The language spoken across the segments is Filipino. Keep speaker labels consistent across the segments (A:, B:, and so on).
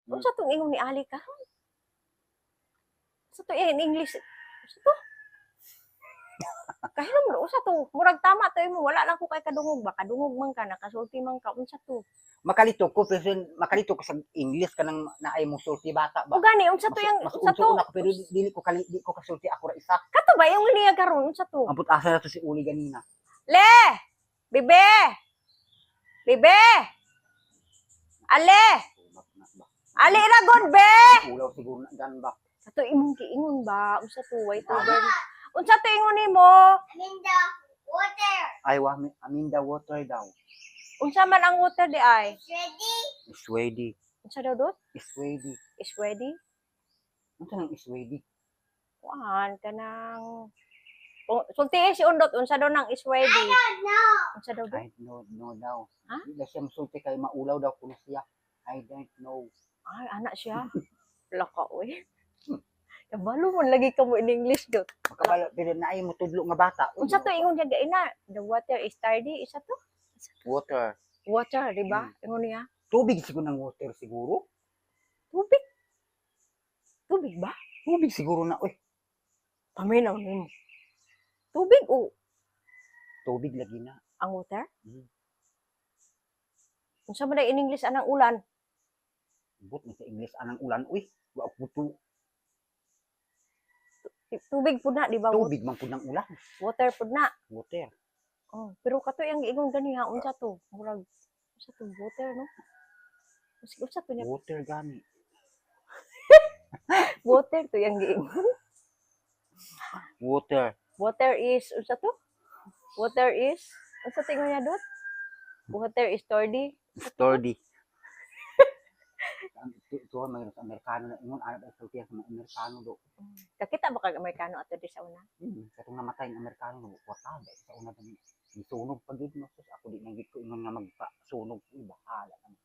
A: Unsa tong ingon ni Ali ka? Sa to in English. Sa to? Kahit mo usa to, murag tama to imo, wala lang ko kay kadungog ba, kadungog man ka, nakasulti man ka, unsa to?
B: Makalito ko, pero makalito ko sa English ka nang naay mo sulti bata ba.
A: O gani, unsa to yang,
B: Mas
A: unsa
B: unso
A: to?
B: una ko, pero di ko kasulti ako ra isa.
A: Kato ba yung niya karon, unsa to?
B: Ambot asa na to si Uli ganina.
A: Le! Bebe! Bebe! Ale! Ali ra god be!
B: Ulaw siguro na gan ba.
A: Kato imong giingon ba, unsa to, why to burn? Unsa to ingon nimo?
C: Aminda, water.
B: Ay wa Aminda water daw.
A: Unsa man ang water di ay?
C: Ready?
B: Iswedi.
A: Unsa daw dot?
B: Iswedi.
A: Is ready?
B: Unsa nang iswedi?
A: Kuan kanang sulti si undot unsa daw nang is ready?
C: No.
A: Unsa daw dot?
B: I don't know daw.
A: Ha?
B: Di na siya musulti kay maulaw daw kuno siya. I don't know.
A: Ay, anak siya. Laka oy. Kabalo mo lagi ka mo in English dot.
B: Makabalo pero naay mo tudlo nga bata.
A: Unsa to ingon niya gaina? The water is sturdy, isa to?
B: Water.
A: Water, di ba? Ingon niya.
B: Tubig siguro ng water siguro.
A: Tubig. Tubig ba?
B: Tubig siguro na oy.
A: Paminaw nimo. Tubig o
B: Tubig lagi na.
A: ang water?
B: Mm.
A: Unsa man in English anang ulan?
B: But sa English anang ulan uy. Wa puto.
A: Tubig pud na, di ba?
B: Tubig man pud ng ulan.
A: Water pud na.
B: Water.
A: Oh, pero kato yang giingon ganiha unsa to? Murag unsa to water no? Unsa to niya?
B: Water gani.
A: Water to yang giingon.
B: Water.
A: Water is unsa to? Water is unsa to ingon niya dot? Water is sturdy.
B: Sturdy. Ito mga sa Amerikano na ingon ana ba sulti sa mga Amerikano do.
A: Kakita ba kag Amerikano ato di sa una?
B: Katong namatay ng Amerikano no wata ba sa una dami. Isunog pag gid no sus ako di nang gid ko ingon nga magpasunog bahala na.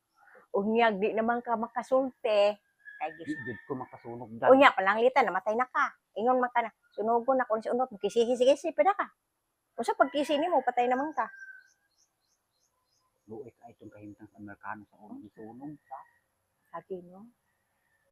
A: Unyag di naman ka makasulti. Kay
B: Di gid ko makasunog dan.
A: unya palanglitan namatay na ka. Ingon man ka na. Sunugon na kun si unot kisi-kisi pa na ka. Unsa pagkisi nimo patay naman ka.
B: Luoy ka itong kahimtang sa Amerikano sa una isunog sa
A: Lagi no.